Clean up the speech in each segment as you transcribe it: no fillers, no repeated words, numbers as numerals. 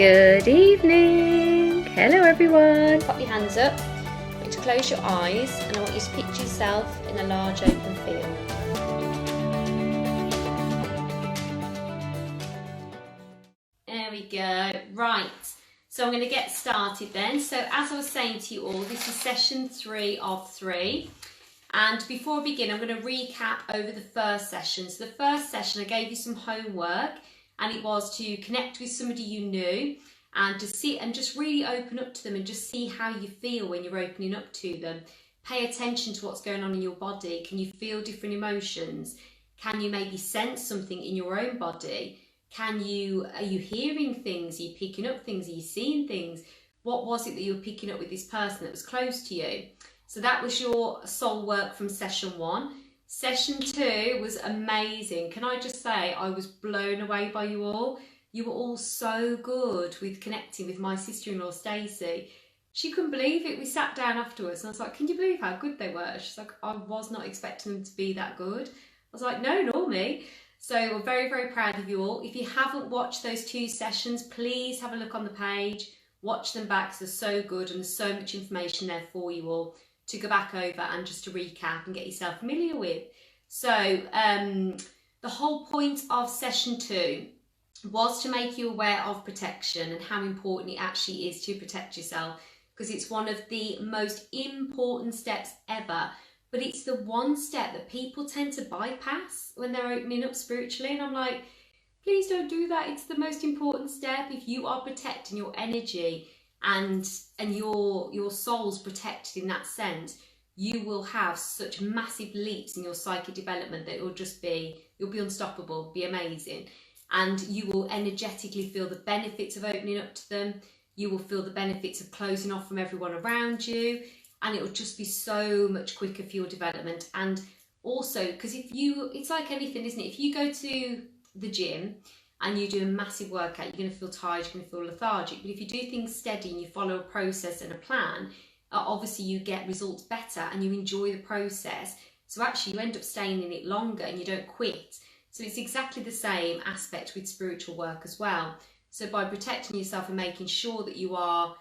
Good evening. Hello everyone. Pop your hands up. I want you to close your eyes and I want you to picture yourself in a large open field. There we go. Right. So I'm going to get started then. So as I was saying to you all, this is session 3 of 3. And before I begin, I'm going to recap over the first session. So the first session, I gave you some homework. And it was to connect with somebody you knew and to sit and just really open up to them and just see how you feel when you're opening up to them. Pay attention to what's going on in your body. Can you feel different emotions? Can you maybe sense something in your own body? Are you hearing things? Are you picking up things? Are you seeing things? What was it that you were picking up with this person that was close to you? So that was your soul work from session 1. Session 2 was amazing. Can I just say, I was blown away by you all. You were all so good with connecting with my sister-in-law, Stacey. She couldn't believe it. We sat down afterwards and I was like, can you believe how good they were? She's like, I was not expecting them to be that good. I was like, no, nor me. So we're very, very proud of you all. If you haven't watched those 2 sessions, please have a look on the page. Watch them back because they're so good and there's so much information there for you all to go back over and just to recap and get yourself familiar with. So the whole point of session 2 was to make you aware of protection and how important it actually is to protect yourself, because it's one of the most important steps ever, but it's the one step that people tend to bypass when they're opening up spiritually. And I'm like, please don't do that. It's the most important step. If you are protecting your energy and your soul's protected in that sense, you will have such massive leaps in your psychic development that it will just be, you'll be unstoppable, be amazing. And you will energetically feel the benefits of opening up to them. You will feel the benefits of closing off from everyone around you. And it will just be so much quicker for your development. And also, because it's like anything, isn't it? If you go to the gym and you do a massive workout, you're going to feel tired, you're going to feel lethargic. But if you do things steady and you follow a process and a plan, obviously you get results better and you enjoy the process. So actually you end up staying in it longer and you don't quit. So it's exactly the same aspect with spiritual work as well. So by protecting yourself and making sure that you are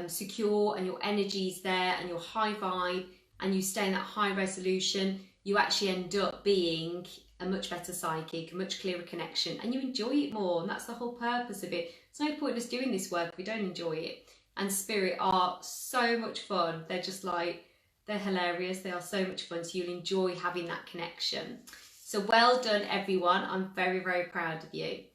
secure and your energy is there and you're high vibe and you stay in that high resolution, you actually end up being a much better psychic, a much clearer connection, and you enjoy it more. And that's the whole purpose of it. It's no point in us doing this work if we don't enjoy it. And spirit are so much fun. They're just like, they're hilarious. They are so much fun. So you'll enjoy having that connection. So well done, everyone. I'm very, very proud of you.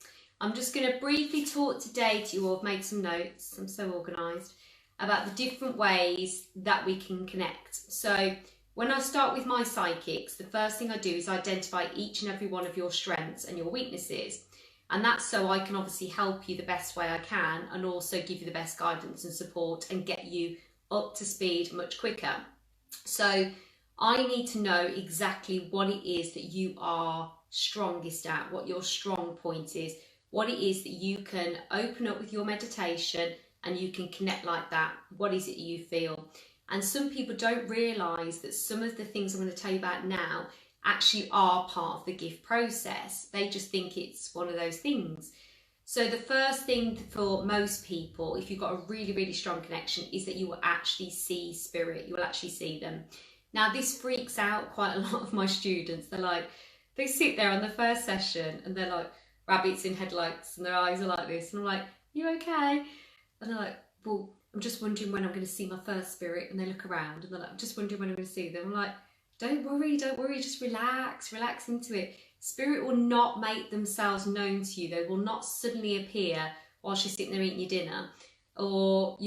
I'm just going to briefly talk today to you all. I've made some notes. I'm so organised about the different ways that we can connect. So when I start with my psychics, the first thing I do is identify each and every one of your strengths and your weaknesses. And that's so I can obviously help you the best way I can and also give you the best guidance and support and get you up to speed much quicker. So I need to know exactly what it is that you are strongest at, what your strong point is, what it is that you can open up with your meditation and you can connect like that. What is it you feel? And some people don't realise that some of the things I'm going to tell you about now actually are part of the gift process. They just think it's one of those things. So the first thing for most people, if you've got a really, really strong connection, is that you will actually see spirit. You will actually see them. Now this freaks out quite a lot of my students. They're like, they sit there on the first session and they're like rabbits in headlights and their eyes are like this. And I'm like, you okay? And they're like, well, I'm just wondering when I'm going to see my first spirit. And they look around and they're like, I'm just wondering when I'm going to see them. I'm like, don't worry, just relax into it. Spirit will not make themselves known to you. They will not suddenly appear whilst you're sitting there eating your dinner. Or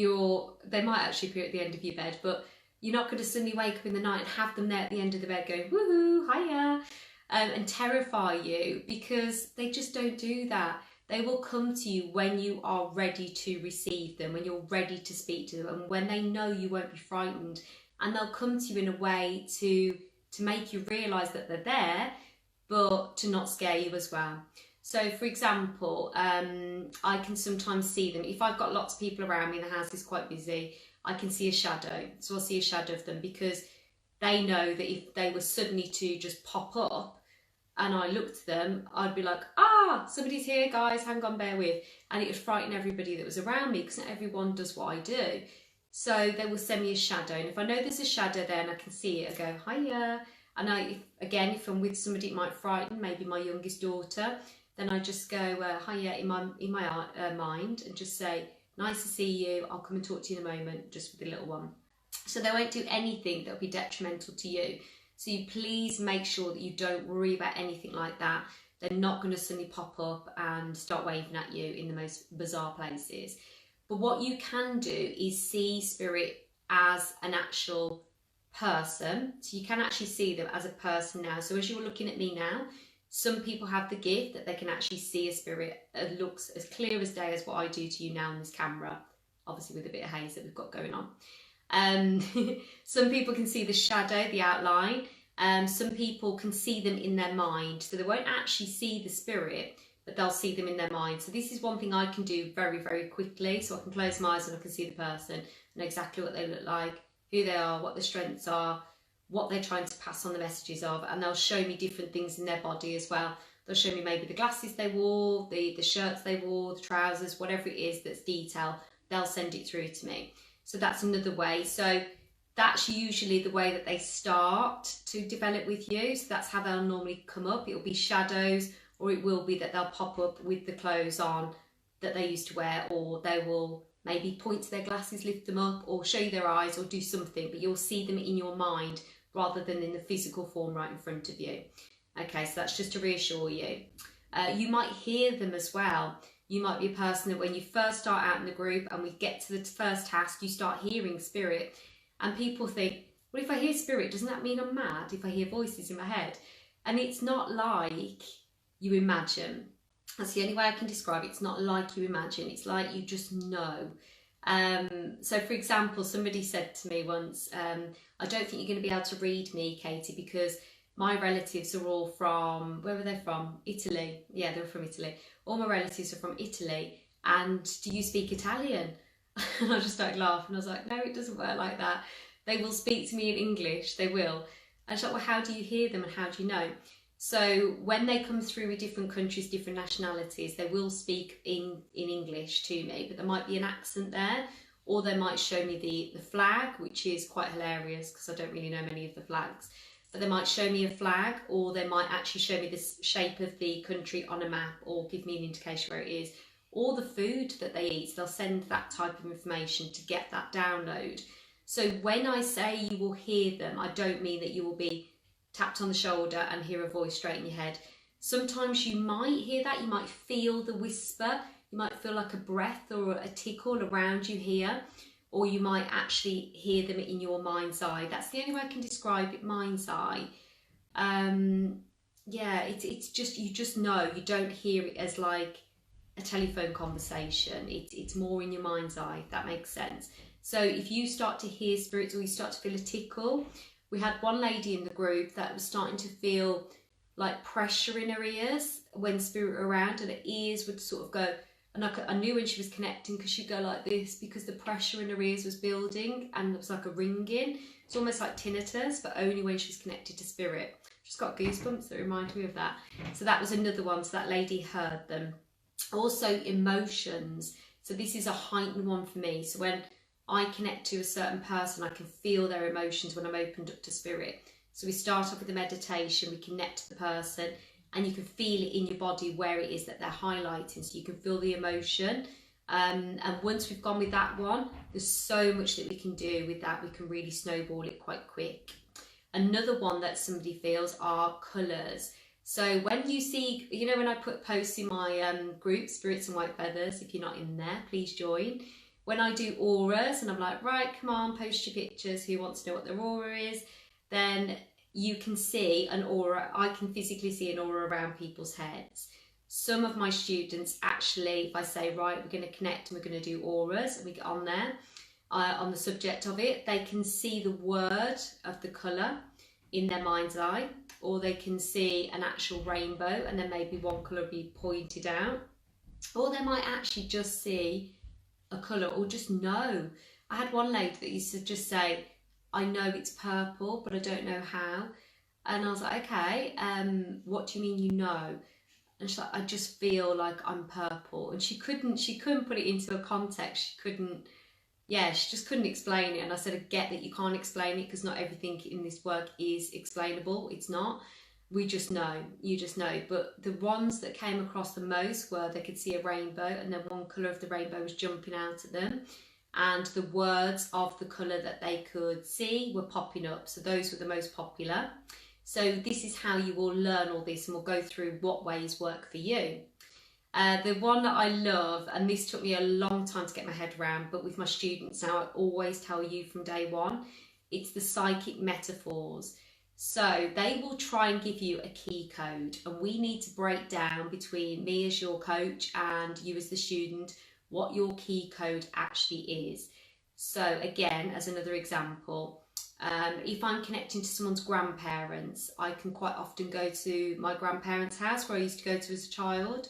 they might actually appear at the end of your bed, but you're not going to suddenly wake up in the night and have them there at the end of the bed going, woohoo, hiya, and terrify you, because they just don't do that. They will come to you when you are ready to receive them, when you're ready to speak to them, and when they know you won't be frightened. And they'll come to you in a way to make you realise that they're there, but to not scare you as well. So for example, I can sometimes see them. If I've got lots of people around me and the house is quite busy, I can see a shadow. So I'll see a shadow of them because they know that if they were suddenly to just pop up, and I looked at them, I'd be like, ah, somebody's here, guys, hang on, bear with. And it would frighten everybody that was around me, because not everyone does what I do. So they will send me a shadow, and if I know there's a shadow there and I can see it, I go, hiya. And if I'm with somebody it might frighten, maybe my youngest daughter, then I just go, hiya, in my mind, and just say, nice to see you, I'll come and talk to you in a moment, just with the little one. So they won't do anything that will be detrimental to you. So you please make sure that you don't worry about anything like that. They're not going to suddenly pop up and start waving at you in the most bizarre places. But what you can do is see spirit as an actual person. So you can actually see them as a person now. So as you're looking at me now, some people have the gift that they can actually see a spirit. It looks as clear as day as what I do to you now on this camera, obviously with a bit of haze that we've got going on. Some people can see the shadow, the outline. Some people can see them in their mind, so they won't actually see the spirit, but they'll see them in their mind. So this is one thing I can do very, very quickly. So I can close my eyes and I can see the person, know exactly what they look like, who they are, what their strengths are, what they're trying to pass on the messages of, and they'll show me different things in their body as well. They'll show me maybe the glasses they wore, the shirts they wore, the trousers, whatever it is that's detail, they'll send it through to me. So that's another way. So that's usually the way that they start to develop with you. So that's how they'll normally come up. It'll be shadows, or it will be that they'll pop up with the clothes on that they used to wear, or they will maybe point to their glasses, lift them up, or show you their eyes, or do something, but you'll see them in your mind rather than in the physical form right in front of you. Okay, so that's just to reassure you. You might hear them as well. You might be a person that when you first start out in the group and we get to the first task, you start hearing spirit. And people think, well, if I hear spirit, doesn't that mean I'm mad if I hear voices in my head? And it's not like you imagine. That's the only way I can describe it. It's not like you imagine. It's like you just know. So, for example, somebody said to me once, I don't think you're going to be able to read me, Katie, because my relatives are all from, where were they from? Italy. Yeah, they were from Italy. All my relatives are from Italy. And do you speak Italian? And I just started laughing. I was like, no, it doesn't work like that. They will speak to me in English. They will. And I was like, well, how do you hear them and how do you know? So when they come through with different countries, different nationalities, they will speak in English to me, but there might be an accent there, or they might show me the flag, which is quite hilarious because I don't really know many of the flags. But they might show me a flag, or they might actually show me the shape of the country on a map, or give me an indication where it is, or the food that they eat. So they'll send that type of information to get that download. So when I say you will hear them, I don't mean that you will be tapped on the shoulder and hear a voice straight in your head. Sometimes you might hear that, you might feel the whisper, you might feel like a breath or a tickle around you here, or you might actually hear them in your mind's eye. That's the only way I can describe it, mind's eye. Yeah, it's just, you just know, you don't hear it as like a telephone conversation. It's more in your mind's eye, if that makes sense. So if you start to hear spirits, or you start to feel a tickle, we had one lady in the group that was starting to feel like pressure in her ears when spirit were around, and her ears would sort of go, and I knew when she was connecting because she'd go like this because the pressure in her ears was building and there was like a ringing. It's almost like tinnitus, but only when she was connected to spirit. Just got goosebumps that remind me of that. So that was another one. So that lady heard them. Also emotions. So this is a heightened one for me. So when I connect to a certain person, I can feel their emotions when I'm opened up to spirit. So we start off with the meditation, we connect to the person, and you can feel it in your body where it is that they're highlighting. So you can feel the emotion. And once we've gone with that one, there's so much that we can do with that. We can really snowball it quite quick. Another one that somebody feels are colours. So when you see, you know, when I put posts in my group, Spirits and White Feathers, if you're not in there, please join. When I do auras and I'm like, right, come on, post your pictures, who wants to know what their aura is, then you can see an aura. I can physically see an aura around people's heads. Some of my students actually, if I say, right, we're going to connect and we're going to do auras, and we get on there, on the subject of it, they can see the word of the colour in their mind's eye, or they can see an actual rainbow and then maybe one colour be pointed out, or they might actually just see a colour or just know. I had one lady that used to just say, I know it's purple, but I don't know how. And I was like, okay, what do you mean you know? And she's like, I just feel like I'm purple. And she couldn't put it into a context. She just couldn't explain it. And I said, I get that you can't explain it because not everything in this work is explainable. It's not. We just know. You just know. But the ones that came across the most were they could see a rainbow, and then one colour of the rainbow was jumping out at them. And the words of the colour that they could see were popping up. So those were the most popular. So this is how you will learn all this, and we'll go through what ways work for you. The one that I love, and this took me a long time to get my head around, but with my students now, I always tell you from day one, it's the psychic metaphors. So they will try and give you a key code, and we need to break down between me as your coach and you as the student what your key code actually is. So again, as another example, if I'm connecting to someone's grandparents, I can quite often go to my grandparents' house where I used to go to as a child,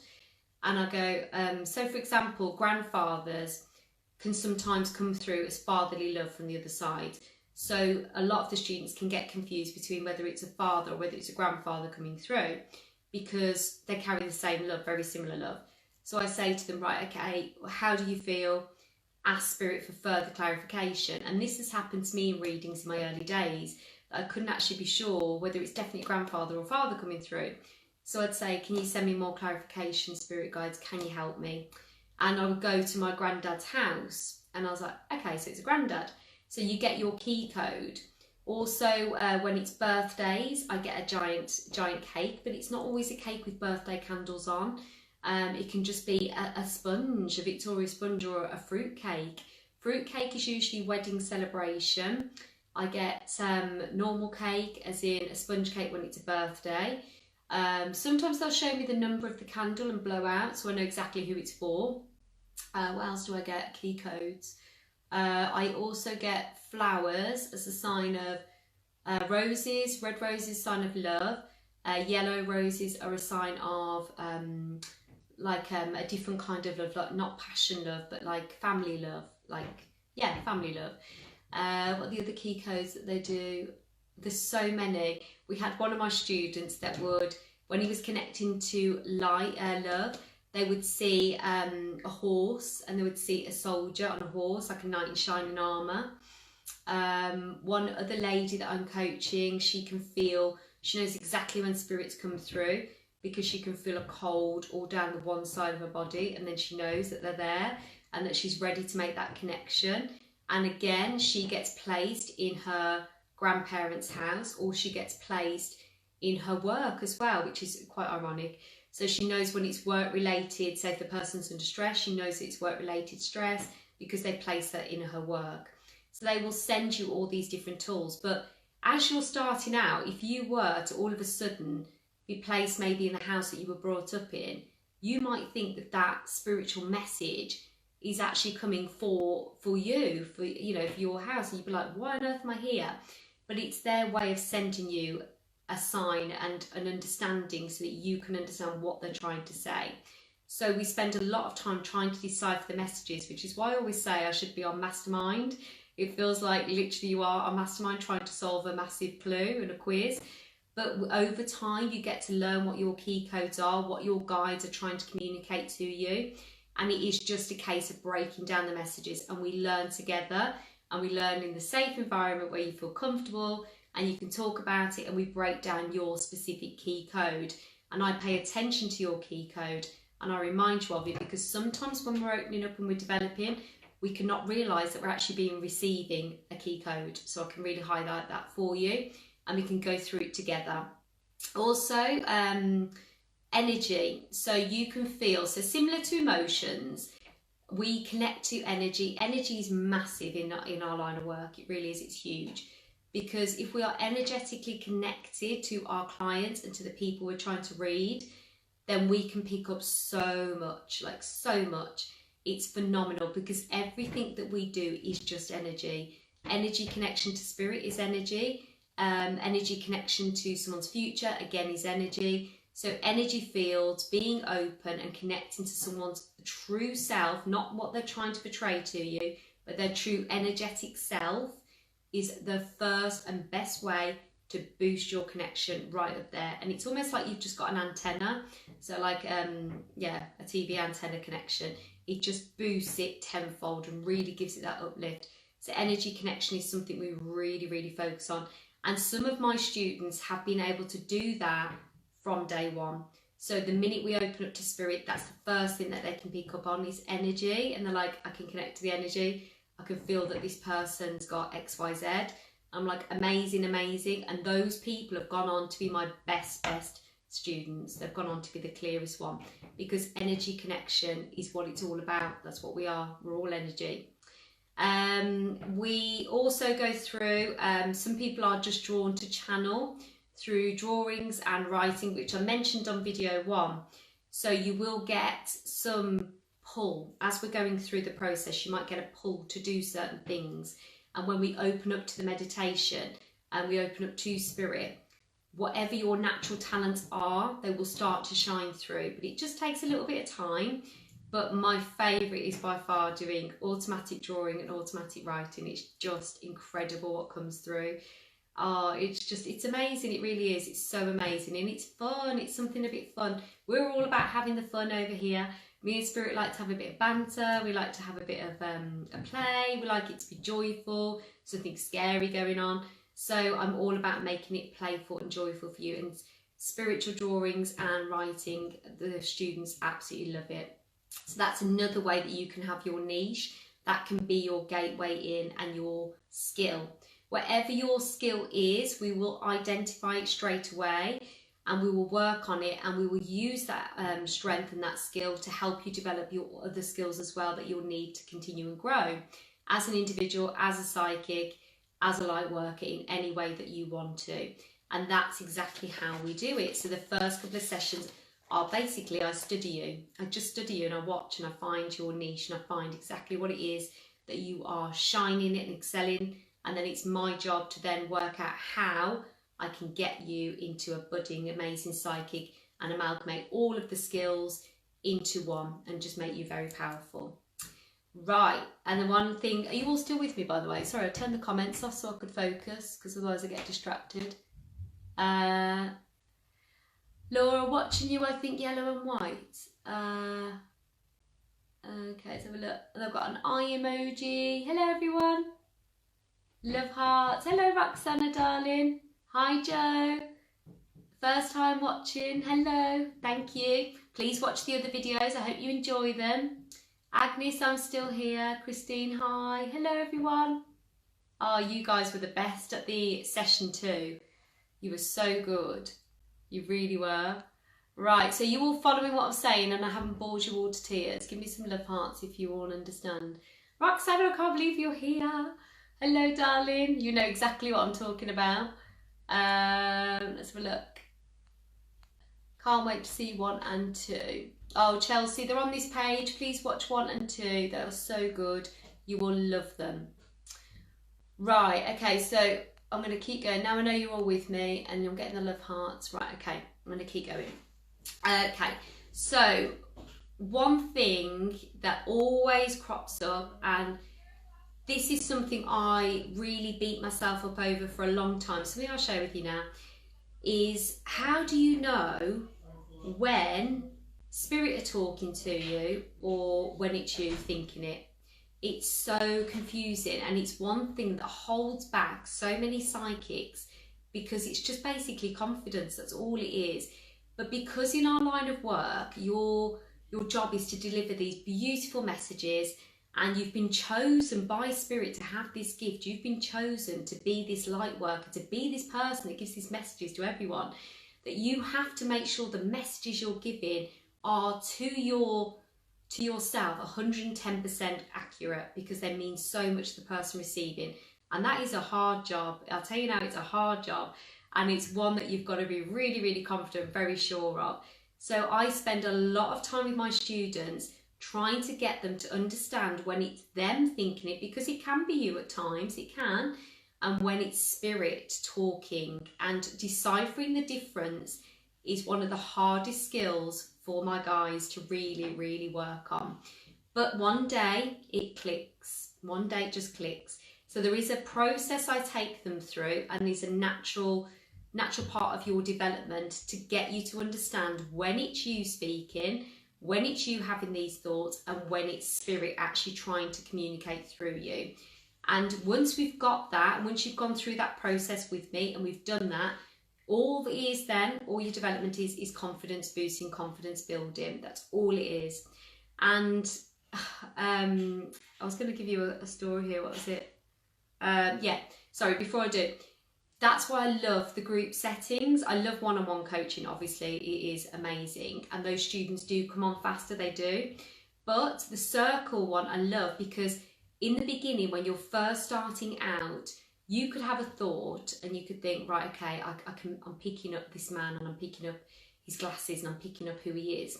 and I go, so for example, grandfathers can sometimes come through as fatherly love from the other side. So a lot of the students can get confused between whether it's a father or whether it's a grandfather coming through, because they carry the same love, very similar love. So I say to them, right, okay, how do you feel? Ask Spirit for further clarification. And this has happened to me in readings in my early days. I couldn't actually be sure whether it's definitely grandfather or father coming through. So I'd say, can you send me more clarification, Spirit guides? Can you help me? And I would go to my granddad's house, and I was like, okay, so it's a granddad. So you get your key code. Also, when it's birthdays, I get a giant cake, but it's not always a cake with birthday candles on. It can just be a sponge, a Victoria sponge, or a fruit cake. Fruit cake is usually wedding celebration. I get normal cake, as in a sponge cake when it's a birthday. Sometimes they'll show me the number of the candle and blow out, so I know exactly who it's for. What else do I get? Key codes. I also get flowers as a sign of roses. Red roses, sign of love. Yellow roses are a sign of a different kind of love, like not passion love, but like family love, family love. What are the other key codes that they do? There's so many. We had one of my students that would, when he was connecting to love, they would see a horse, and they would see a soldier on a horse, like a knight in shining armour. One other lady that I'm coaching, she knows exactly when spirits come through, because she can feel a cold all down the one side of her body, and then she knows that they're there and that she's ready to make that connection. And again, she gets placed in her grandparents' house, or she gets placed in her work as well, which is quite ironic. So she knows when it's work related, say if the person's under stress, she knows it's work related stress because they place her in her work. So they will send you all these different tools. But as you're starting out, if you were to all of a sudden be placed maybe in the house that you were brought up in, you might think that that spiritual message is actually coming for you, for your house, and you'd be like, why on earth am I here? But it's their way of sending you a sign and an understanding so that you can understand what they're trying to say. So we spend a lot of time trying to decipher the messages, which is why I always say I should be on Mastermind. It feels like literally you are on Mastermind trying to solve a massive clue and a quiz. But over time, you get to learn what your key codes are, what your guides are trying to communicate to you. And it is just a case of breaking down the messages, and we learn together, and we learn in the safe environment where you feel comfortable and you can talk about it, and we break down your specific key code. And I pay attention to your key code, and I remind you of it, because sometimes when we're opening up and we're developing, we cannot realise that we're actually receiving a key code. So I can really highlight that for you, and we can go through it together. Also, energy. So you can feel, so similar to emotions, we connect to energy. Energy is massive in our line of work. It really is. It's huge. Because if we are energetically connected to our clients and to the people we're trying to read, then we can pick up so much, like so much. It's phenomenal, because everything that we do is just energy. Energy connection to spirit is energy. Energy connection to someone's future, again, is energy. So energy fields, being open and connecting to someone's true self, not what they're trying to portray to you, but their true energetic self, is the first and best way to boost your connection right up there. And it's almost like you've just got an antenna, so like yeah, a TV antenna connection. It just boosts it tenfold and really gives it that uplift. So energy connection is something we really focus on, and some of my students have been able to do that from day one. So the minute we open up to spirit, that's the first thing that they can pick up on is energy, and they're like, I can connect to the energy, I can feel that this person's got XYZ. I'm like, amazing, and those people have gone on to be my best students. They've gone on to be the clearest one, because energy connection is what it's all about. That's what we are. We're all energy. We also go through, some people are just drawn to channel through drawings and writing, which I mentioned on video 1. So you will get some pull as we're going through the process. You might get a pull to do certain things, and when we open up to the meditation and we open up to spirit, whatever your natural talents are, they will start to shine through. But it just takes a little bit of time. But my favourite is by far doing automatic drawing and automatic writing. It's just incredible what comes through. Oh, it's amazing. It really is. It's so amazing, and it's fun. It's something a bit fun. We're all about having the fun over here. Me and Spirit like to have a bit of banter. We like to have a bit of a play. We like it to be joyful, something scary going on. So I'm all about making it playful and joyful for you. And spiritual drawings and writing, the students absolutely love it. So that's another way that you can have your niche. That can be your gateway in and your skill. Whatever your skill is, we will identify it straight away, and we will work on it, and we will use that strength and that skill to help you develop your other skills as well that you'll need to continue and grow as an individual, as a psychic, as a light worker, in any way that you want to. And that's exactly how we do it. So the first couple of sessions are basically, I study you. I just study you and I watch and I find your niche and I find exactly what it is that you are shining and excelling. And then it's my job to then work out how I can get you into a budding, amazing psychic and amalgamate all of the skills into one and just make you very powerful. Right, and the one thing, are you all still with me, by the way? Sorry, I turned the comments off so I could focus, because otherwise I get distracted. Laura, watching you, I think yellow and white. Okay, let's have a look. And I've got an eye emoji. Hello, everyone. Love hearts. Hello, Roxana, darling. Hi, Joe. First time watching. Hello. Thank you. Please watch the other videos. I hope you enjoy them. Agnes, I'm still here. Christine, hi. Hello, everyone. Oh, you guys were the best at the session 2. You were so good. You really were. Right, so you all following what I'm saying, and I haven't bored you all to tears. Give me some love hearts if you all understand. Roxana, I can't believe you're here. Hello, darling. You know exactly what I'm talking about. Let's have a look. Can't wait to see 1 and 2. Oh, Chelsea, they're on this page. Please watch 1 and 2. They are so good. You will love them. Right, okay, so I'm going to keep going. Now I know you're all with me and you're getting the love hearts. Right, okay, I'm going to keep going. Okay, so one thing that always crops up, and this is something I really beat myself up over for a long time, something I'll share with you now, is how do you know when spirit are talking to you or when it's you thinking it? It's so confusing, and it's one thing that holds back so many psychics, because it's just basically confidence. That's all it is. But because in our line of work, your job is to deliver these beautiful messages, and you've been chosen by spirit to have this gift. You've been chosen to be this light worker, to be this person that gives these messages to everyone, that you have to make sure the messages you're giving are to yourself 110% accurate, because they mean so much to the person receiving. And that is a hard job. I'll tell you now, it's a hard job, and it's one that you've got to be really, really confident, very sure of. So I spend a lot of time with my students trying to get them to understand when it's them thinking it, because it can be you at times, it can, and when it's spirit talking. And deciphering the difference is one of the hardest skills for my guys to really, really work on. But one day it clicks. One day it just clicks. So there is a process I take them through, and there's a natural part of your development to get you to understand when it's you speaking, when it's you having these thoughts, and when it's spirit actually trying to communicate through you. And once we've got that, once you've gone through that process with me and we've done that, all it is then, all your development is confidence boosting, confidence building. That's all it is. And I was going to give you a story here. What was it? Before I do, that's why I love the group settings. I love one-on-one coaching, obviously, it is amazing. And those students do come on faster, they do. But the circle one I love, because in the beginning, when you're first starting out, you could have a thought and you could think, right, okay, I'm picking up this man, and I'm picking up his glasses, and I'm picking up who he is.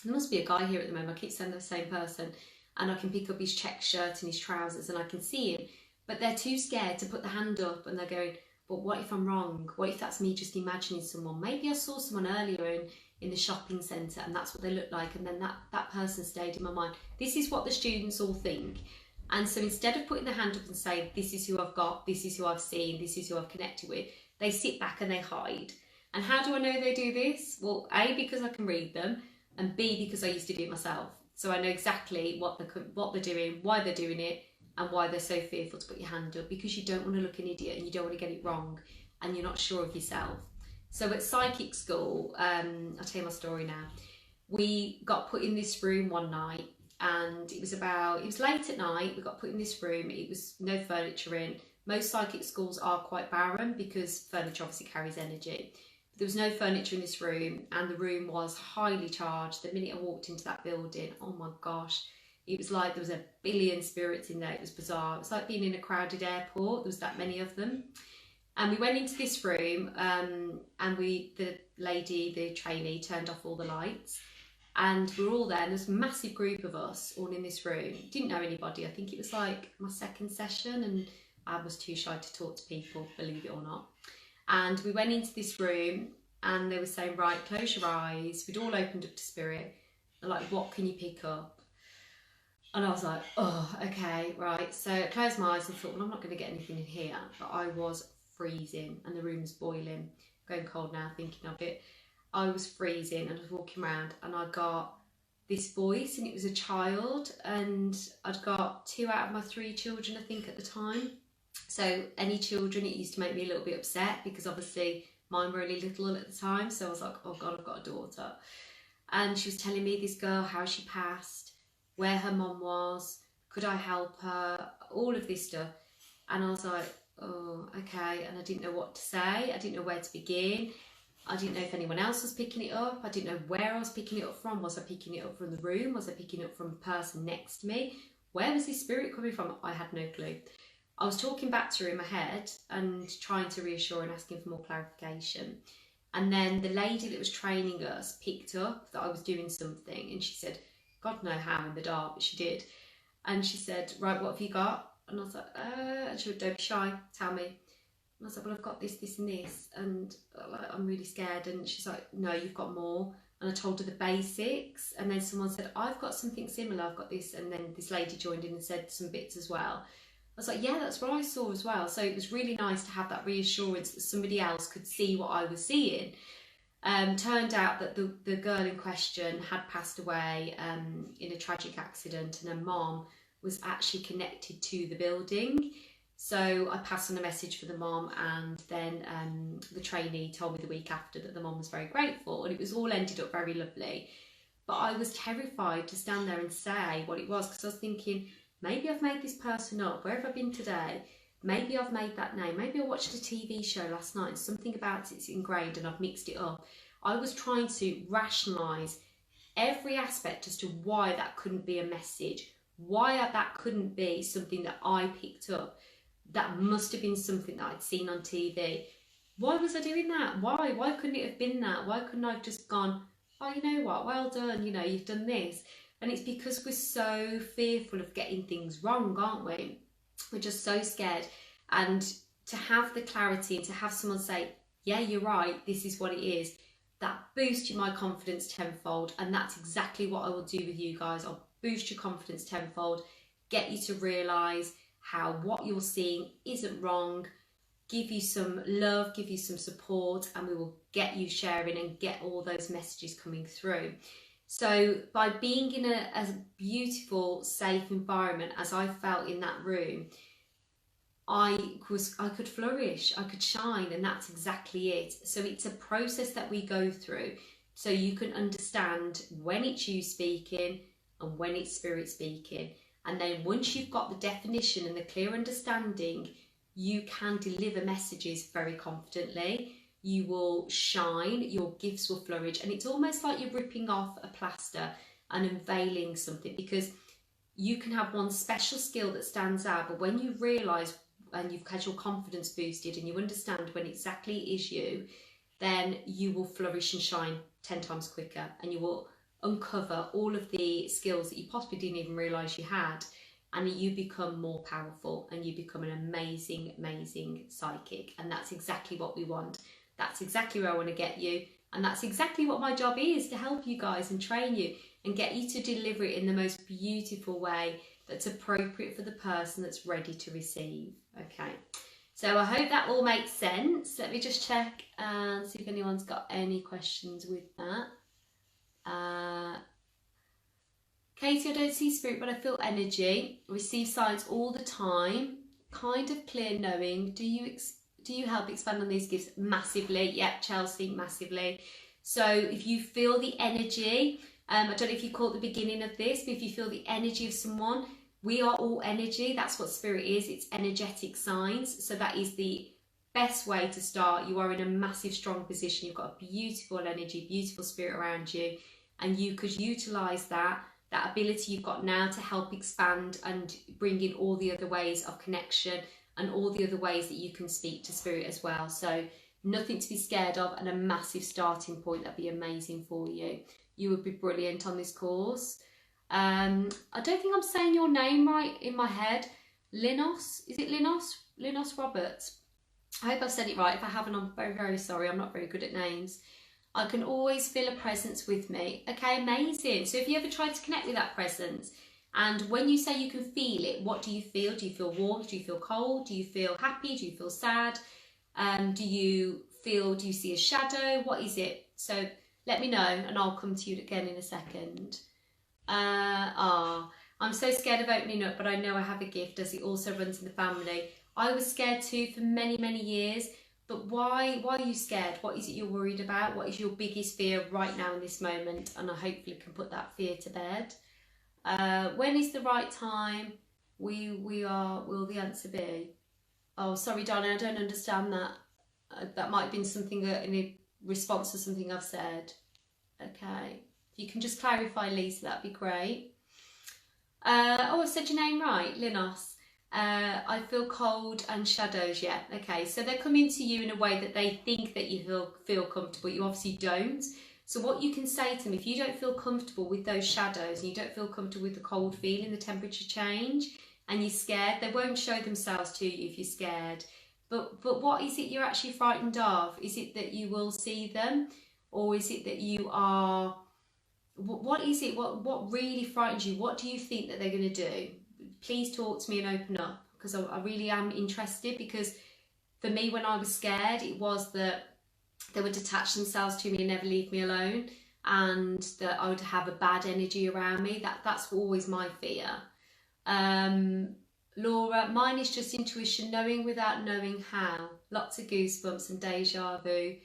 There must be a guy here at the moment, I keep saying the same person, and I can pick up his check shirt and his trousers and I can see him. But they're too scared to put the hand up, and they're going, but what if I'm wrong? What if that's me just imagining someone? Maybe I saw someone earlier in the shopping centre and that's what they look like, and then that person stayed in my mind. This is what the students all think. And so instead of putting their hand up and saying, this is who I've got, this is who I've seen, this is who I've connected with, they sit back and they hide. And how do I know they do this? Well, A, because I can read them, and B, because I used to do it myself. So I know exactly what they're doing, why they're doing it, and why they're so fearful to put your hand up, because you don't want to look an idiot and you don't want to get it wrong and you're not sure of yourself. So at psychic school, I'll tell you my story now. We got put in this room one night, and it was late at night. We got put in this room. It was no furniture in. Most psychic schools are quite barren because furniture obviously carries energy. But there was no furniture in this room, and the room was highly charged. The minute I walked into that building, oh my gosh, it was like there was a billion spirits in there. It was bizarre. It was like being in a crowded airport. There was that many of them. And we went into this room, and the trainee turned off all the lights, and we're all there. And there's a massive group of us all in this room. Didn't know anybody. I think it was like my second session, and I was too shy to talk to people, believe it or not. And we went into this room, and they were saying, right, close your eyes. We'd all opened up to spirit. They're like, what can you pick up? And I was like, oh, okay, right. So I closed my eyes and thought, well, I'm not going to get anything in here. But I was freezing, and the room was boiling, going cold now thinking of it. I was freezing, and I was walking around, and I got this voice, and it was a child, and I'd got 2 out of my 3 children, I think, at the time. So any children, it used to make me a little bit upset, because obviously mine were really little at the time. So I was like, oh God, I've got a daughter. And she was telling me, this girl, how she passed, where her mum was, could I help her, all of this stuff. And I was like, oh, okay. And I didn't know what to say. I didn't know where to begin. I didn't know if anyone else was picking it up. I didn't know where I was picking it up from. Was I picking it up from the room? Was I picking it up from the person next to me? Where was this spirit coming from? I had no clue. I was talking back to her in my head and trying to reassure and asking for more clarification. And then the lady that was training us picked up that I was doing something, and she said, God knows how in the dark, but she did. And she said, right, what have you got? And I was like, and she went, don't be shy, tell me. And I was like, well, I've got this, this and this, and I'm really scared. And she's like, no, you've got more. And I told her the basics, and then someone said, I've got something similar, I've got this. And then this lady joined in and said some bits as well. I was like, yeah, that's what I saw as well. So it was really nice to have that reassurance that somebody else could see what I was seeing. Turned out that the girl in question had passed away in a tragic accident, and her mom was actually connected to the building. So I passed on a message for the mom, and then the trainee told me the week after that the mom was very grateful, and it was all ended up very lovely. But I was terrified to stand there and say what it was, because I was thinking, maybe I've made this person up. Where have I been today? Maybe I've made that name. Maybe I watched a TV show last night and something about it's ingrained and I've mixed it up. I was trying to rationalise every aspect as to why that couldn't be a message, why that couldn't be something that I picked up. That must have been something that I'd seen on TV. Why was I doing that? Why? Why couldn't it have been that? Why couldn't I have just gone, oh, you know what, well done, you know, you've done this. And it's because we're so fearful of getting things wrong, aren't we? We're just so scared. And to have the clarity and to have someone say, yeah, you're right, this is what it is, that boosts my confidence tenfold. And that's exactly what I will do with you guys. I'll boost your confidence tenfold, get you to realise how what you're seeing isn't wrong, give you some love, give you some support, and we will get you sharing and get all those messages coming through. So by being in a beautiful, safe environment, as I felt in that room, I could flourish, I could shine, and that's exactly it. So it's a process that we go through so you can understand when it's you speaking and when it's spirit speaking. And then once you've got the definition and the clear understanding, you can deliver messages very confidently. You will shine, your gifts will flourish, and it's almost like you're ripping off a plaster and unveiling something, because you can have one special skill that stands out, but when you realise and you've had your confidence boosted and you understand when exactly it is you, then you will flourish and shine 10 times quicker, and you will uncover all of the skills that you possibly didn't even realise you had, and you become more powerful and you become an amazing, amazing psychic. And that's exactly what we want. That's exactly where I want to get you, and that's exactly what my job is, to help you guys and train you and get you to deliver it in the most beautiful way that's appropriate for the person that's ready to receive. Okay, so I hope that all makes sense. Let me just check and see if anyone's got any questions with that. Katie, I don't see spirit, but I feel energy. Receive signs all the time. Kind of clear knowing. Do you help expand on these gifts? Massively. Yep, Chelsea, massively. So if you feel the energy, I don't know if you caught the beginning of this, but if you feel the energy of someone, we are all energy. That's what spirit is. It's energetic signs. So that is the best way to start. You are in a massive, strong position. You've got a beautiful energy, beautiful spirit around you, and you could utilize that ability you've got now to help expand and bring in all the other ways of connection and all the other ways that you can speak to spirit as well. So nothing to be scared of, and a massive starting point that'd be amazing for you. You would be brilliant on this course. I don't think I'm saying your name right in my head. Linos, is it Linos? Linos Roberts. I hope I've said it right. If I haven't, I'm very, very sorry. I'm not very good at names. I can always feel a presence with me. Okay, amazing. So if you ever tried to connect with that presence, and when you say you can feel it, what do you feel? Do you feel warm? Do you feel cold? Do you feel happy? Do you feel sad? Do you see a shadow? What is it? So let me know and I'll come to you again in a second. I'm so scared of opening up, but I know I have a gift as it also runs in the family. I was scared too for many, many years. But why are you scared? What is it you're worried about? What is your biggest fear right now in this moment? And I hopefully can put that fear to bed. When is the right time? Will the answer be? Oh, sorry, darling, I don't understand that. That might have been something in a response to something I've said. Okay. If you can just clarify, Lisa, that'd be great. Oh, I said your name right, Linos. I feel cold and shadows, yeah. Okay, so they're coming to you in a way that they think that you feel comfortable. You obviously don't. So what you can say to them, if you don't feel comfortable with those shadows and you don't feel comfortable with the cold feeling, the temperature change, and you're scared, they won't show themselves to you if you're scared. But what is it you're actually frightened of? Is it that you will see them? Or is it that you are... What is it? What really frightens you? What do you think that they're going to do? Please talk to me and open up, because I really am interested. Because for me, when I was scared, it was that they would attach themselves to me and never leave me alone, and that I would have a bad energy around me. That's always my fear. Laura, mine is just intuition, knowing without knowing how. Lots of goosebumps and deja vu,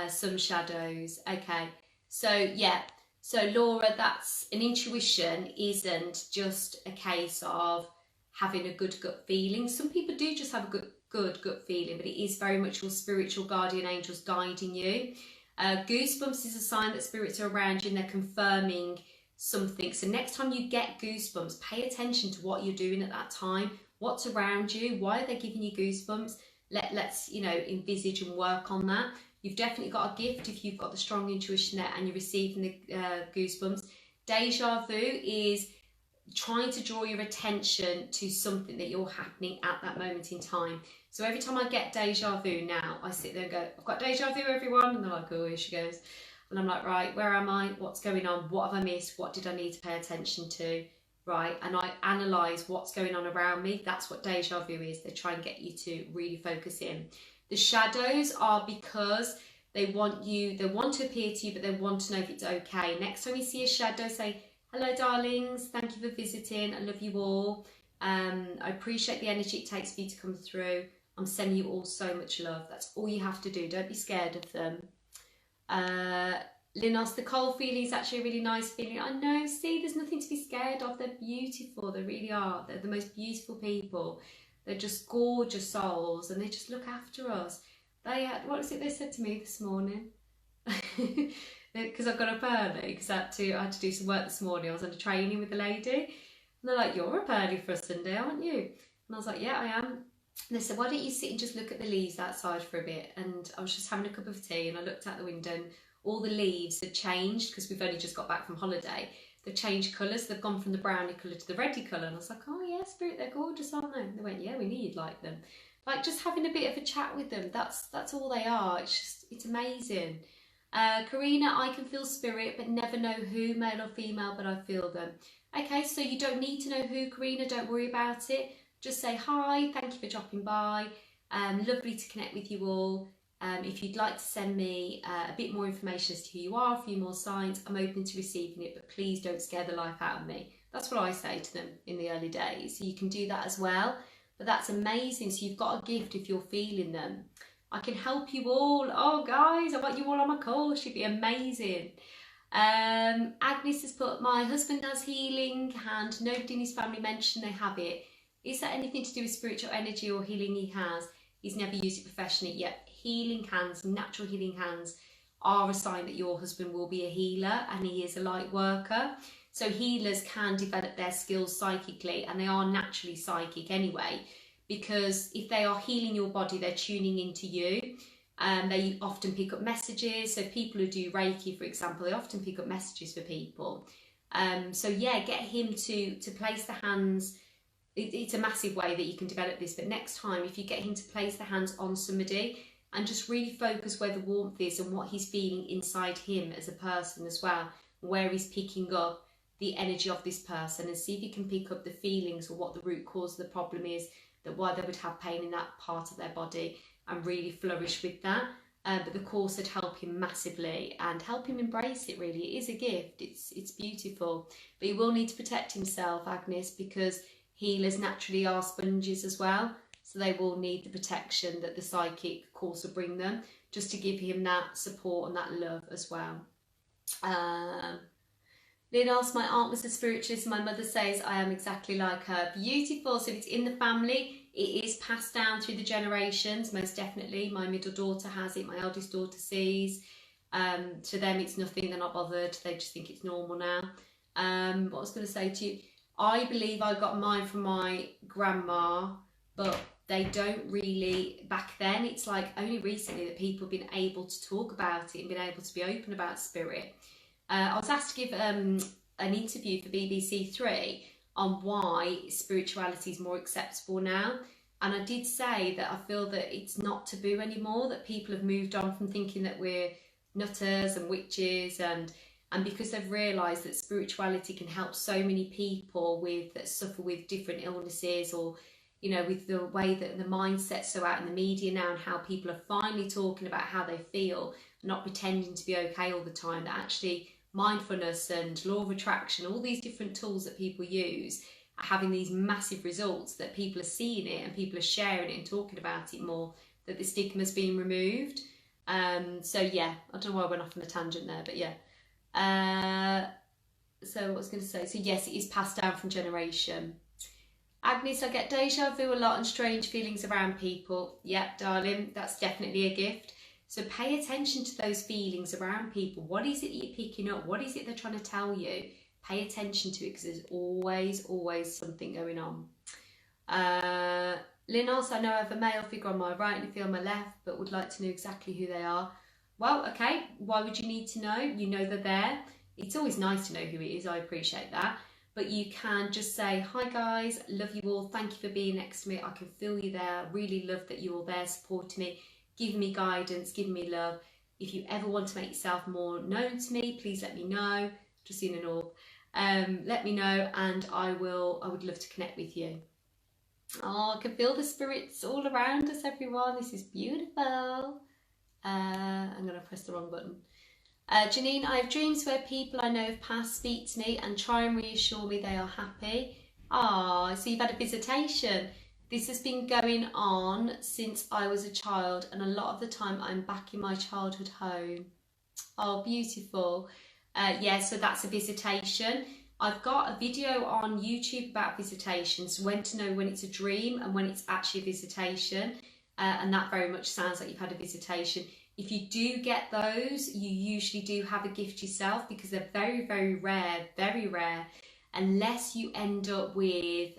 some shadows. Okay, so yeah. So Laura, that's an intuition isn't just a case of having a good gut feeling. Some people do just have a good gut feeling, but it is very much your spiritual guardian angels guiding you. Goosebumps is a sign that spirits are around you and they're confirming something. So next time you get goosebumps, pay attention to what you're doing at that time, what's around you, why are they giving you goosebumps? Let's envisage and work on that. You've definitely got a gift if you've got the strong intuition there and you're receiving the goosebumps. Deja vu is trying to draw your attention to something that you're happening at that moment in time. So every time I get deja vu now, I sit there and go, I've got deja vu, everyone. And they're like, oh, here she goes. And I'm like, right, where am I? What's going on? What have I missed? What did I need to pay attention to? right, and I analyse what's going on around me. That's what deja vu is. They try and get you to really focus in. The shadows are because they want to appear to you, but they want to know if it's okay. Next time you see a shadow, say, hello darlings, thank you for visiting, I love you all. I appreciate the energy it takes for you to come through. I'm sending you all so much love. That's all you have to do. Don't be scared of them. Linos, the cold feeling is actually a really nice feeling. I know, see, there's nothing to be scared of. They're beautiful, they really are. They're the most beautiful people. They're just gorgeous souls, and they just look after us. What was it they said to me this morning? Because I got up early, because I had to do some work this morning. I was on a training with a lady, and they're like, you're up early for a Sunday, aren't you? And I was like, yeah, I am. And they said, why don't you sit and just look at the leaves outside for a bit? And I was just having a cup of tea, and I looked out the window, and all the leaves had changed, because we've only just got back from holiday. They've changed colours. They've gone from the brownie colour to the reddy colour. And I was like, oh yeah, Spirit, they're gorgeous, aren't they? And they went, yeah, we knew you'd like them. Like, just having a bit of a chat with them, that's all they are. It's amazing. Karina, I can feel spirit, but never know who, male or female, but I feel them. Okay, so you don't need to know who, Karina. Don't worry about it. Just say hi, thank you for dropping by. Lovely to connect with you all. If you'd like to send me a bit more information as to who you are, a few more signs, I'm open to receiving it, but please don't scare the life out of me. That's what I say to them in the early days. So you can do that as well. But that's amazing. So you've got a gift if you're feeling them. I can help you all. Oh, guys, I want you all on my course. You'd be amazing. Agnes has put, my husband does healing and nobody in his family mentioned they have it. Is that anything to do with spiritual energy or healing he has? He's never used it professionally yet. Healing hands, natural healing hands, are a sign that your husband will be a healer, and he is a light worker. So healers can develop their skills psychically, and they are naturally psychic anyway, because if they are healing your body, they're tuning into you. They often pick up messages. So people who do Reiki, for example, they often pick up messages for people. So yeah, get him to place the hands. It's a massive way that you can develop this, but next time, if you get him to place the hands on somebody and just really focus where the warmth is and what he's feeling inside him as a person as well, where he's picking up the energy of this person, and see if you can pick up the feelings or what the root cause of the problem is, that why they would have pain in that part of their body, and really flourish with that. But the course would help him massively and help him embrace it. Really, it is a gift. It's beautiful, but he will need to protect himself, Agnes, because healers naturally are sponges as well. So they will need the protection that the psychic course will bring them, just to give him that support and that love as well. Lynn asks, my aunt was a spiritualist. My mother says I am exactly like her. Beautiful. So if it's in the family, it is passed down through the generations, most definitely. My middle daughter has it. My eldest daughter sees. To them, it's nothing. They're not bothered. They just think it's normal now. What I was going to say to you, I believe I got mine from my grandma, but they don't really, back then, it's like only recently that people have been able to talk about it and been able to be open about spirit. I was asked to give an interview for BBC Three on why spirituality is more acceptable now. And I did say that I feel that it's not taboo anymore, that people have moved on from thinking that we're nutters and witches, and because they've realised that spirituality can help so many people that suffer with different illnesses, or you know, with the way that the mindset's so out in the media now, and how people are finally talking about how they feel, not pretending to be okay all the time, that actually mindfulness and law of attraction, all these different tools that people use, are having these massive results, that people are seeing it and people are sharing it and talking about it more, that the stigma's being removed. So yeah, I don't know why I went off on a tangent there, but yeah. So what I was going to say, so yes, it is passed down from generation. Agnes, I get deja vu a lot and strange feelings around people. Yep, darling, that's definitely a gift. So pay attention to those feelings around people. What is it that you're picking up? What is it they're trying to tell you? Pay attention to it, because there's always something going on. Linos, I know I have a male figure on my right and a female on my left, but would like to know exactly who they are. Well, okay, why would you need to know? You know they're there. It's always nice to know who it is, I appreciate that. But you can just say, hi guys, love you all, thank you for being next to me, I can feel you there, really love that you're all there supporting me, giving me guidance, giving me love. If you ever want to make yourself more known to me, please let me know, just in an orb. let me know, and I would love to connect with you. Oh, I can feel the spirits all around us, everyone. This is beautiful. I'm going to press the wrong button. Janine, I have dreams where people I know have passed speak to me and try and reassure me they are happy. Ah, so you've had a visitation. This has been going on since I was a child, and a lot of the time I'm back in my childhood home. Oh, beautiful. Yeah, so that's a visitation. I've got a video on YouTube about visitations, when to know when it's a dream and when it's actually a visitation. And that very much sounds like you've had a visitation. If you do get those, you usually do have a gift yourself, because they're very, very rare, unless you end up with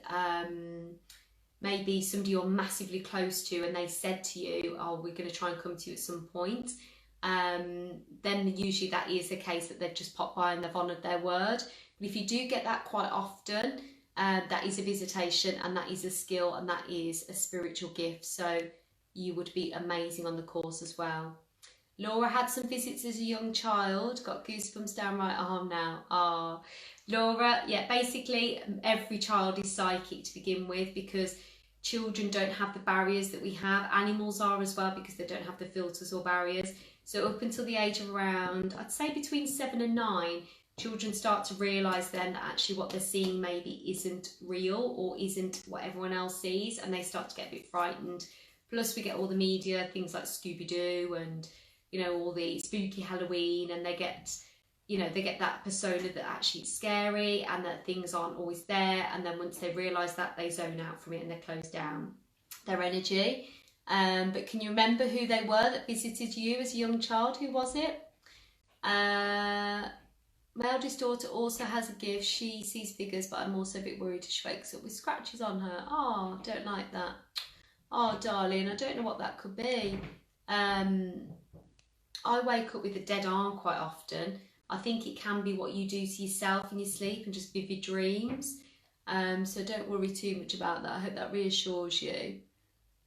maybe somebody you're massively close to and they said to you, oh, we're going to try and come to you at some point. Then usually that is the case, that they've just popped by and they've honoured their word. But if you do get that quite often, that is a visitation, and that is a skill, and that is a spiritual gift. So you would be amazing on the course as well. Laura had some visits as a young child, got goosebumps down right arm now. Ah, Laura, yeah, basically every child is psychic to begin with, because children don't have the barriers that we have. Animals are as well, because they don't have the filters or barriers. So up until the age of around, I'd say between 7 and 9, children start to realise then that actually what they're seeing maybe isn't real or isn't what everyone else sees, and they start to get a bit frightened. Plus we get all the media, things like Scooby-Doo and, you know, all the spooky Halloween, and they get, you know, they get that persona that actually it's scary and that things aren't always there. And then once they realise that, they zone out from it and they close down their energy. But can you remember who they were that visited you as a young child? Who was it? My eldest daughter also has a gift. She sees figures, but I'm also a bit worried she wakes up with scratches on her. Oh, don't like that. Oh, darling, I don't know what that could be. I wake up with a dead arm quite often. I think it can be what you do to yourself in your sleep and just vivid dreams. So don't worry too much about that. I hope that reassures you.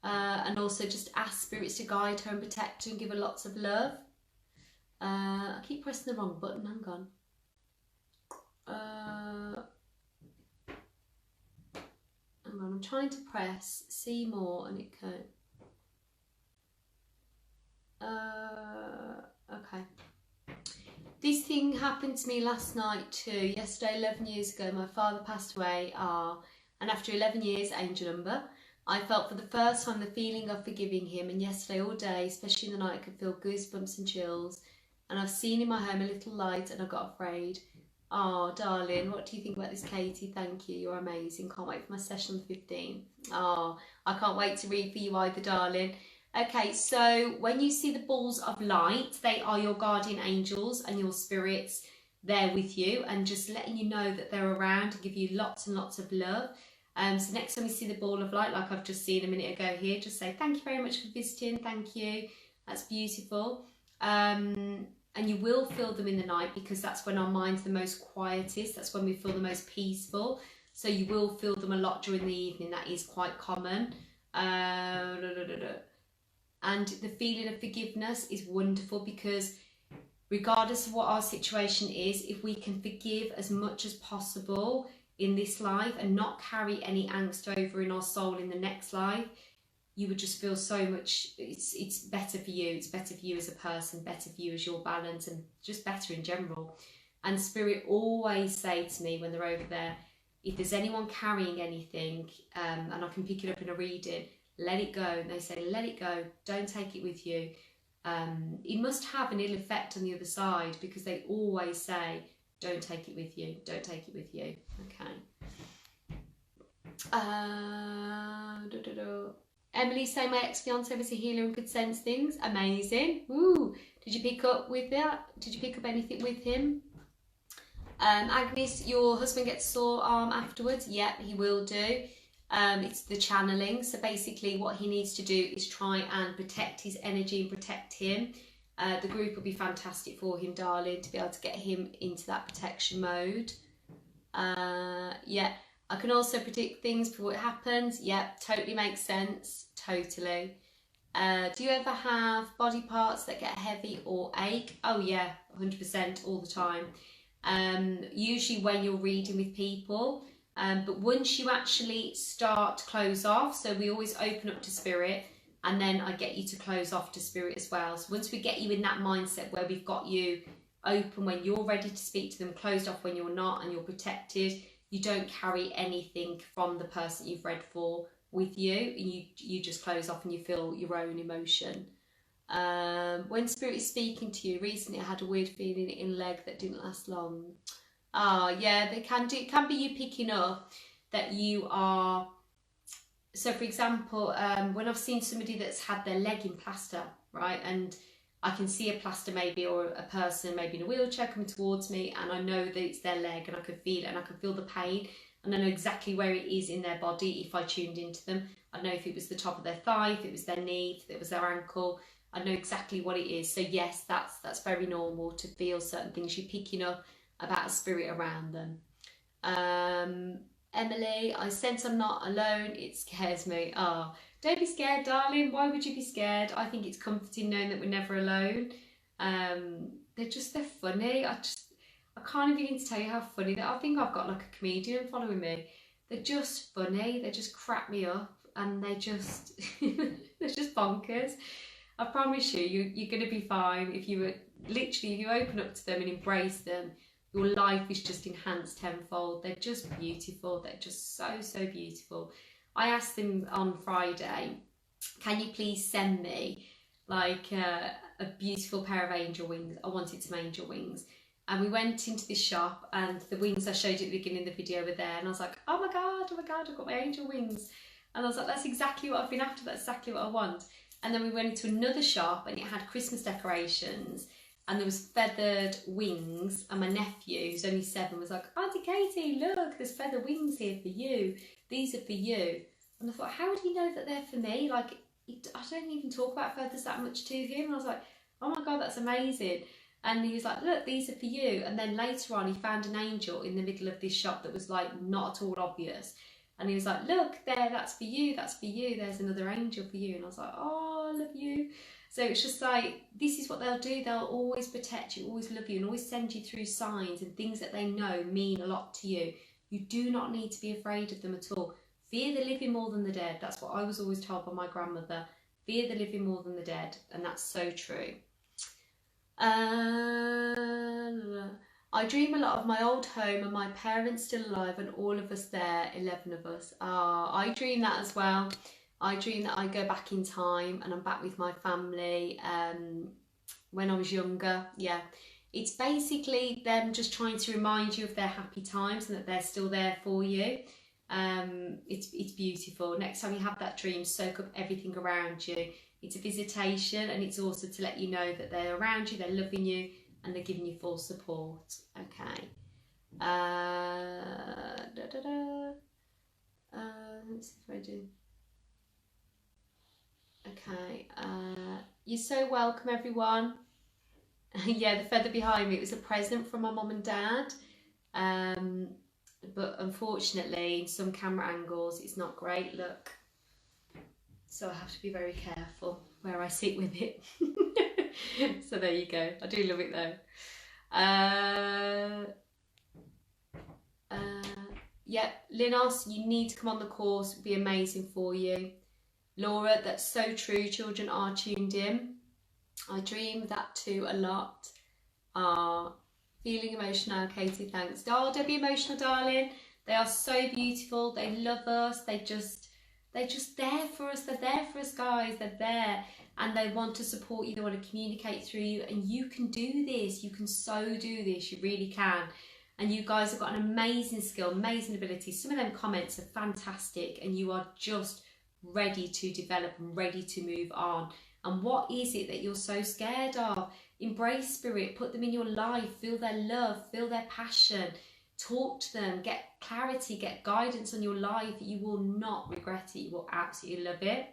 And also just ask spirits to guide her and protect her and give her lots of love. I keep pressing the wrong button, hang on. Hang on, I'm trying to press see more and it can't. Okay. This thing happened to me last night too. Yesterday, 11 years ago, my father passed away. And after 11 years, angel number, I felt for the first time the feeling of forgiving him. And yesterday all day, especially in the night, I could feel goosebumps and chills. And I've seen in my home a little light and I got afraid. Oh, darling, what do you think about this, Katie? Thank you, you're amazing. Can't wait for my session on the 15th. Oh, I can't wait to read for you either, darling. Okay, so when you see the balls of light, they are your guardian angels and your spirits there with you and just letting you know that they're around and give you lots and lots of love. So next time you see the ball of light, like I've just seen a minute ago here, just say thank you very much for visiting, thank you, that's beautiful. And you will feel them in the night because that's when our mind's the most quietest, that's when we feel the most peaceful. So you will feel them a lot during the evening, that is quite common. And the feeling of forgiveness is wonderful because regardless of what our situation is, if we can forgive as much as possible in this life and not carry any angst over in our soul in the next life, you would just feel so much, it's better for you. It's better for you as a person, better for you as your balance, and just better in general. And Spirit always say to me when they're over there, if there's anyone carrying anything, and I can pick it up in a reading, let it go. And they say, let it go, don't take it with you. It must have an ill effect on the other side because they always say, don't take it with you, don't take it with you. Okay. Emily saying my ex-fiance was a healer and could sense things. Amazing. Ooh, did you pick up with that? Did you pick up anything with him? Agnes, your husband gets sore arm afterwards. Yep, he will do. It's the channeling. So basically what he needs to do is try and protect his energy and protect him. The group will be fantastic for him, darling, to be able to get him into that protection mode. Yeah, I can also predict things before it happens. Yep, totally makes sense. Totally. Do you ever have body parts that get heavy or ache? Oh yeah, 100% all the time. usually when you're reading with people. But once you actually start to close off, so we always open up to spirit, and then I get you to close off to spirit as well. So once we get you in that mindset where we've got you open when you're ready to speak to them, closed off when you're not, and you're protected, you don't carry anything from the person you've read for with you, and you just close off and you feel your own emotion. When spirit is speaking to you, recently I had a weird feeling in the leg that didn't last long. Yeah, they can do. It can be you picking up that you are. So, for example, when I've seen somebody that's had their leg in plaster, right, and I can see a plaster maybe, or a person maybe in a wheelchair coming towards me, and I know that it's their leg, and I can feel it, and I can feel the pain, and I know exactly where it is in their body if I tuned into them. I know if it was the top of their thigh, if it was their knee, if it was their ankle. I know exactly what it is. So yes, that's very normal to feel certain things. You're picking up about a spirit around them. Emily, I sense I'm not alone. It scares me. Oh, don't be scared, darling. Why would you be scared? I think it's comforting knowing that we're never alone. They're funny. I can't even begin to tell you how funny they are. I think I've got like a comedian following me. They're just funny. They just crack me up, and they just they're just bonkers. I promise you're going to be fine if you open up to them and embrace them. Your life is just enhanced tenfold. They're just beautiful. They're just so beautiful. I asked them on Friday, can you please send me like a beautiful pair of angel wings? I wanted some angel wings. And we went into this shop, and the wings I showed you at the beginning of the video were there. And I was like, oh my God, I've got my angel wings. And I was like, that's exactly what I've been after. That's exactly what I want. And then we went into another shop, and it had Christmas decorations, and there was feathered wings, and my nephew, who's only 7, was like, Auntie Katie, look, there's feather wings here for you. These are for you. And I thought, how do you know that they're for me? Like, I don't even talk about feathers that much to him. And I was like, oh my God, that's amazing. And he was like, look, these are for you. And then later on, he found an angel in the middle of this shop that was like not at all obvious. And he was like, look, there, that's for you, that's for you. There's another angel for you. And I was like, oh, I love you. So it's just like, this is what they'll do. They'll always protect you, always love you, and always send you through signs and things that they know mean a lot to you. You do not need to be afraid of them at all. Fear the living more than the dead. That's what I was always told by my grandmother. Fear the living more than the dead. And that's so true. I dream a lot of my old home and my parents still alive and all of us there, 11 of us. I dream that as well. I dream that I go back in time and I'm back with my family when I was younger. Yeah, it's basically them just trying to remind you of their happy times and that they're still there for you. It's beautiful. Next time you have that dream, soak up everything around you. It's a visitation, and it's also to let you know that they're around you, they're loving you, and they're giving you full support. Okay. Let's see if I do. Okay. You're so welcome, everyone. Yeah, the feather behind me, it was a present from my mum and dad. But unfortunately, in some camera angles, it's not great. Look. So I have to be very careful where I sit with it. So there you go. I do love it though. Yeah, Linos, you need to come on the course. It would be amazing for you. Laura, that's so true. Children are tuned in. I dream that too a lot. Feeling emotional, Katie, thanks. Oh, don't be emotional, darling. They are so beautiful. They love us. They're just there for us. They're there for us, guys. They're there, and they want to support you. They want to communicate through you, and you can do this. You can so do this. You really can. And you guys have got an amazing skill, amazing ability. Some of them comments are fantastic, and you are just ready to develop and ready to move on. And what is it that you're so scared of? Embrace spirit. Put them in your life. Feel their love. Feel their passion. Talk to them, get clarity, get guidance on your life. You will not regret it. You will absolutely love it.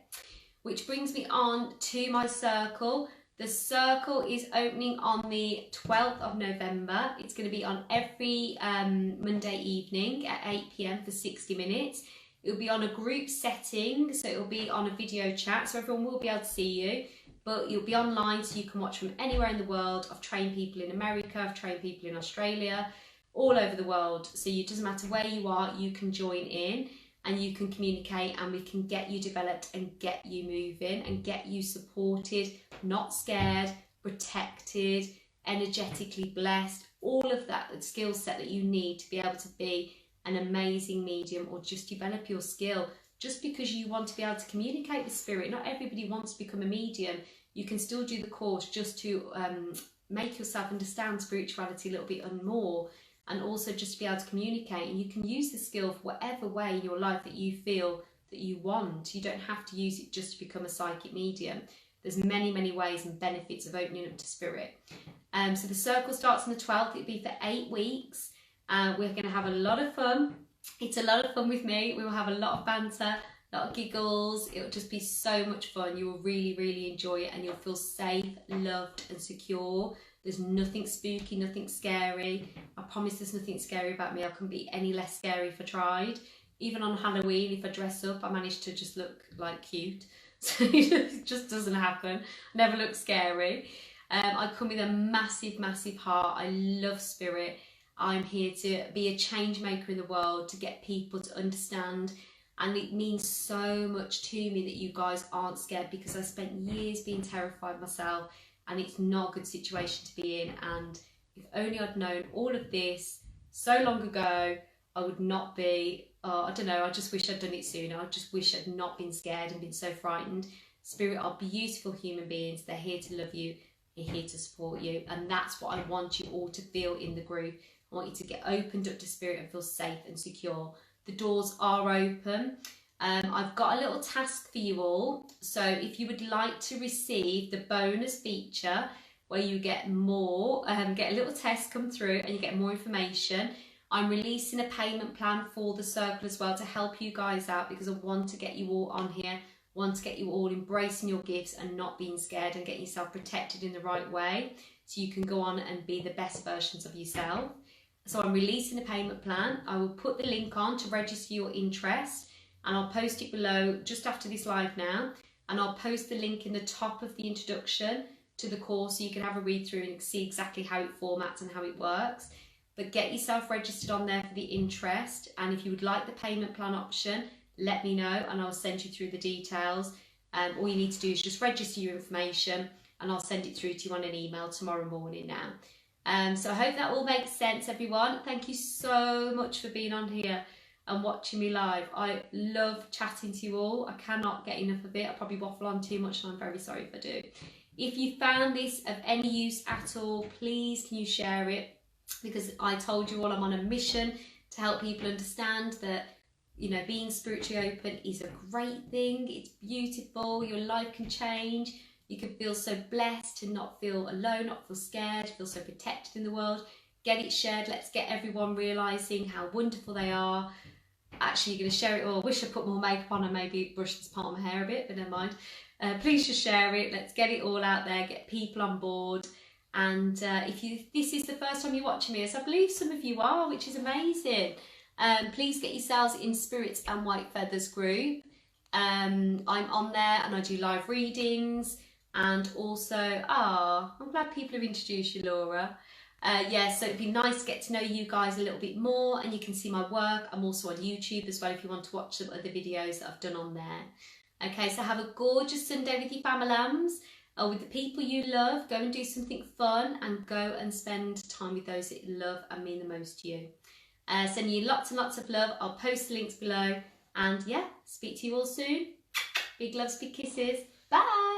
Which brings me on to my circle. The circle is opening on the 12th of November. It's going to be on every Monday evening at 8 PM for 60 minutes. It'll be on a group setting, so it'll be on a video chat, so everyone will be able to see you. but you'll be online, so you can watch from anywhere in the world. I've trained people in America, I've trained people in Australia, all over the world. So it doesn't matter where you are, you can join in and you can communicate, and we can get you developed and get you moving and get you supported, not scared, protected, energetically blessed, all of that skill set that you need to be able to be an amazing medium or just develop your skill. Just because you want to be able to communicate with spirit, not everybody wants to become a medium. You can still do the course just to make yourself understand spirituality a little bit and more, and also just to be able to communicate. And you can use the skill for whatever way in your life that you feel that you want. You don't have to use it just to become a psychic medium. There's many, many ways and benefits of opening up to spirit. So the circle starts on the 12th. It'll be for 8 weeks. We're going to have a lot of fun. It's a lot of fun with me. We will have a lot of banter, a lot of giggles. It'll just be so much fun. You will really, really enjoy it, and you'll feel safe, loved and secure. There's nothing spooky, nothing scary. I promise there's nothing scary about me. I couldn't be any less scary if I tried. Even on Halloween, if I dress up, I manage to just look like cute. So it just doesn't happen. I never look scary. I come with a massive, massive heart. I love spirit. I'm here to be a change maker in the world, to get people to understand, and it means so much to me that you guys aren't scared, because I spent years being terrified myself, and it's not a good situation to be in. And if only I'd known all of this so long ago, I would not be, I don't know, I just wish I'd done it sooner. I just wish I'd not been scared and been so frightened. Spirit are beautiful human beings. They're here to love you, they're here to support you, and that's what I want you all to feel in the group. I want you to get opened up to spirit and feel safe and secure. The doors are open. I've got a little task for you all. So if you would like to receive the bonus feature where you get more, get a little test come through and you get more information, I'm releasing a payment plan for the circle as well to help you guys out, because I want to get you all on here, want to get you all embracing your gifts and not being scared, and getting yourself protected in the right way so you can go on and be the best versions of yourself. So I'm releasing a payment plan. I will put the link on to register your interest, and I'll post it below just after this live now, and I'll post the link in the top of the introduction to the course so you can have a read through and see exactly how it formats and how it works. But get yourself registered on there for the interest, and if you would like the payment plan option, let me know and I'll send you through the details. All you need to do is just register your information and I'll send it through to you on an email tomorrow morning now. So I hope that all makes sense, everyone. Thank you so much for being on here and watching me live. I love chatting to you all. I cannot get enough of it. I probably waffle on too much and I'm very sorry if I do. If you found this of any use at all, please can you share it, because I told you all I'm on a mission to help people understand that, you know, being spiritually open is a great thing. It's beautiful. Your life can change. You can feel so blessed to not feel alone, not feel scared, feel so protected in the world. Get it shared. Let's get everyone realising how wonderful they are. Actually, you're going to share it all. I wish I put more makeup on and maybe brush this part of my hair a bit, but never mind. Please just share it. Let's get it all out there. Get people on board. And if this is the first time you're watching me, as I believe some of you are, which is amazing, please get yourselves in Spirits and White Feathers group. I'm on there and I do live readings. And also, I'm glad people have introduced you, Laura. Yeah, so it'd be nice to get to know you guys a little bit more, and you can see my work. I'm also on YouTube as well if you want to watch some other videos that I've done on there. Okay, so have a gorgeous Sunday with your familams, or with the people you love. Go and do something fun and go and spend time with those that you love and mean the most to you. Sending you lots and lots of love. I'll post the links below, and yeah, speak to you all soon. Big loves, big kisses. Bye.